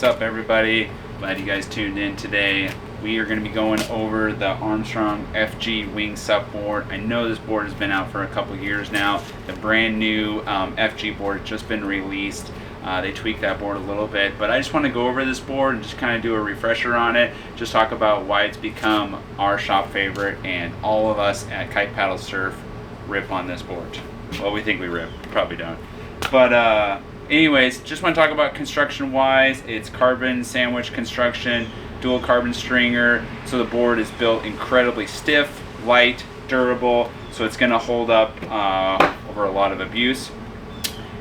What's up, everybody? Glad you guys tuned in today. We are going to be going over the Armstrong FG wing SUP board. I know this board has been out for a couple years now. The brand new FG board has just been released. They tweaked that board a little bit, but I just want to go over this board and just kind of do a refresher on it. Just talk about why it's become our shop favorite, and all of us at Kite Paddle Surf rip on this board. Well, we think we rip, probably don't. But anyways, just want to talk about construction wise. It's carbon sandwich construction, dual carbon stringer, so the board is built incredibly stiff, light, durable, so it's going to hold up over a lot of abuse.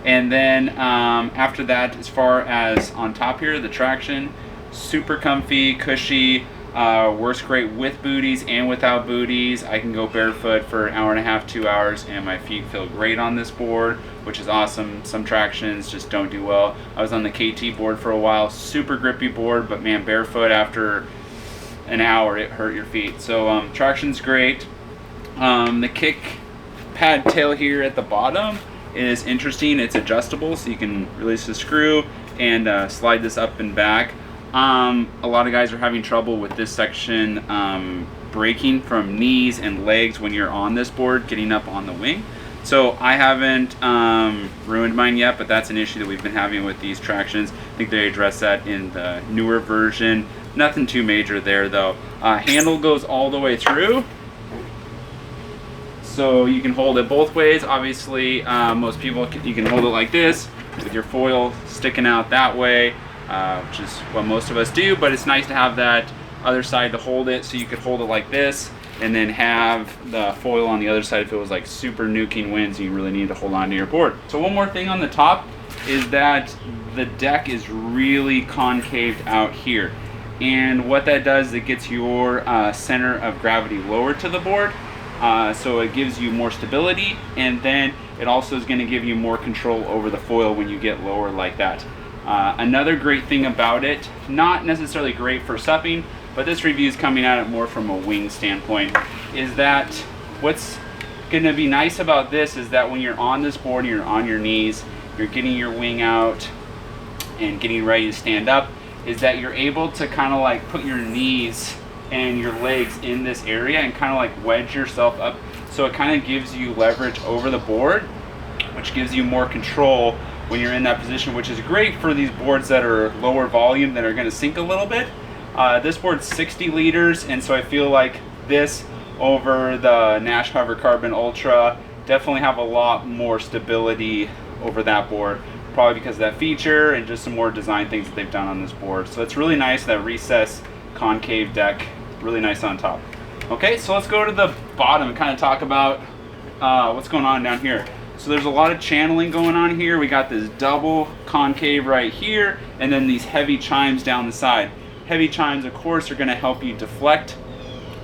And then after that, as far as on top here, the traction, super comfy, cushy, works great with booties and without booties. I can go barefoot for an hour and a half, 2 hours, and my feet feel great on this board, which is awesome. Some tractions just don't do well. I was on the KT board for a while, super grippy board, but man, barefoot after an hour, it hurt your feet. So traction's great. The kick pad tail here at the bottom is interesting. It's adjustable, so you can release the screw and slide this up and back. A lot of guys are having trouble with this section breaking from knees and legs when you're on this board, getting up on the wing. So I haven't ruined mine yet, but that's an issue that we've been having with these tractions. I think they address that in the newer version. Nothing too major there though. Handle goes all the way through, so you can hold it both ways. Obviously, most people, you can hold it like this with your foil sticking out that way, which is what most of us do, but it's nice to have that other side to hold it, so you could hold it like this and then have the foil on the other side if it was like super nuking winds and you really need to hold on to your board. So one more thing on the top is that the deck is really concaved out here, and what that does is it gets your center of gravity lower to the board. So it gives you more stability, and then it also is going to give you more control over the foil when you get lower like that. Another great thing about it, not necessarily great for supping, but this review is coming at it more from a wing standpoint, is that what's going to be nice about this is that when you're on this board, you're on your knees, you're getting your wing out and getting ready to stand up, is that you're able to kind of like put your knees and your legs in this area and kind of like wedge yourself up, so it kind of gives you leverage over the board, which gives you more control when you're in that position, which is great for these boards that are lower volume, that are going to sink a little bit. This board's 60 liters, and so I feel like this over the Nash Hover Carbon Ultra definitely have a lot more stability over that board, probably because of that feature and just some more design things that they've done on this board. So it's really nice, that recessed concave deck, really nice on top. Okay, so let's go to the bottom and kind of talk about what's going on down here. So there's a lot of channeling going on here. We got this double concave right here, and then these heavy chimes down the side. Heavy chimes, of course, are going to help you deflect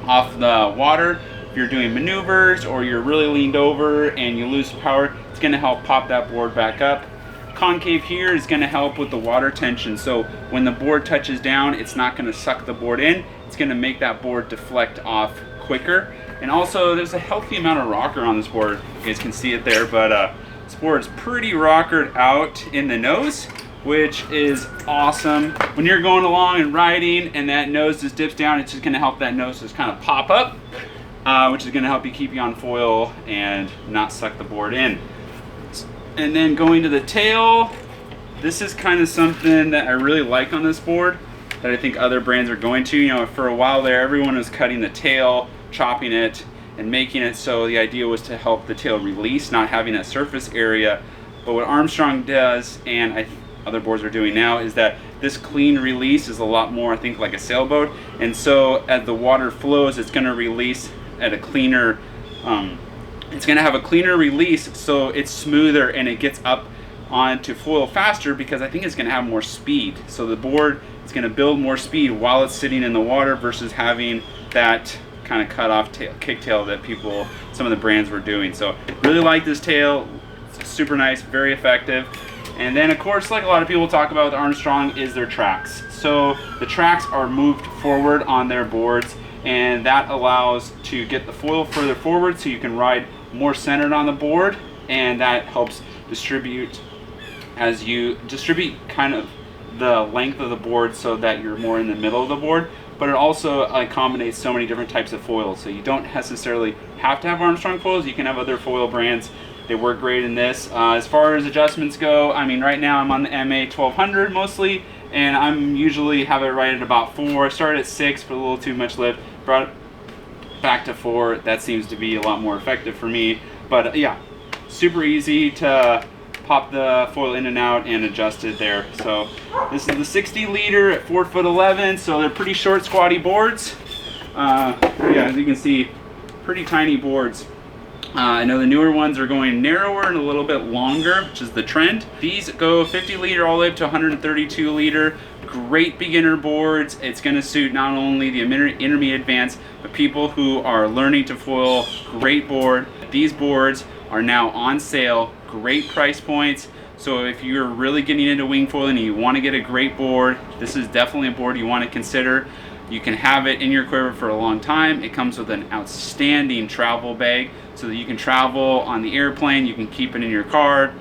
off the water. If you're doing maneuvers or you're really leaned over and you lose power, it's going to help pop that board back up. Concave here is going to help with the water tension, so when the board touches down, it's not going to suck the board in. It's going to make that board deflect off quicker. And also, there's a healthy amount of rocker on this board. You guys can see it there, but this board is pretty rockered out in the nose, which is awesome. When you're going along and riding and that nose just dips down, it's just going to help that nose just kind of pop up, which is going to help you keep you on foil and not suck the board in. And then going to the tail, this is kind of something that I really like on this board that I think other brands are going to. You know, for a while there, everyone was cutting the tail, chopping it, and making it so the idea was to help the tail release, not having that surface area. But what Armstrong does, and other boards are doing now, is that this clean release is a lot more, I think, like a sailboat. And so as the water flows, it's going to release at a cleaner, it's going to have a cleaner release, so it's smoother and it gets up onto foil faster, because I think it's going to have more speed. So the board is going to build more speed while it's sitting in the water versus having that kind of cut off kick tail that some of the brands were doing. So really like this tail. It's super nice, very effective. And then of course, like a lot of people talk about with Armstrong, is their tracks. So the tracks are moved forward on their boards, and that allows to get the foil further forward so you can ride more centered on the board, and that helps distribute as you distribute kind of the length of the board so that you're more in the middle of the board, but it also accommodates so many different types of foils. So you don't necessarily have to have Armstrong foils. You can have other foil brands. They work great in this. As far as adjustments go, I mean, right now I'm on the MA 1200 mostly, and I'm usually have it right at about 4. I started at 6 for a little too much lift, brought it back to 4. That seems to be a lot more effective for me. But yeah, super easy to pop the foil in and out and adjust it there. So this is the 60 liter at 4'11", so they're pretty short, squatty boards. Yeah, as you can see, pretty tiny boards. I know the newer ones are going narrower and a little bit longer, which is the trend. These go 50 liter all the way up to 132 liter. Great beginner boards. It's going to suit not only the intermediate advanced, but people who are learning to foil. Great board. These boards are now on sale. Great price points. So if you're really getting into wing foiling and you want to get a great board, this is definitely a board you want to consider. You can have it in your quiver for a long time. It comes with an outstanding travel bag so that you can travel on the airplane. You can keep it in your car,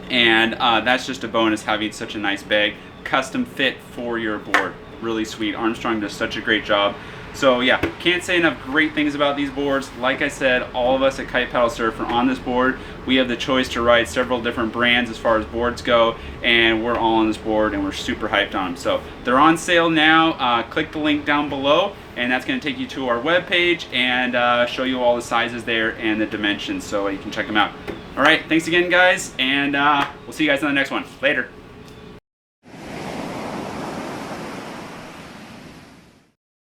and that's just a bonus, having such a nice bag, custom fit for your board. Really sweet. Armstrong does such a great job. So yeah, can't say enough great things about these boards. Like I said, all of us at Kite Paddle Surf are on this board. We have the choice to ride several different brands as far as boards go, and we're all on this board and we're super hyped on them. So they're on sale now. Click the link down below, and that's going to take you to our webpage and show you all the sizes there and the dimensions, so you can check them out. All right, thanks again, guys, and we'll see you guys on the next one. Later.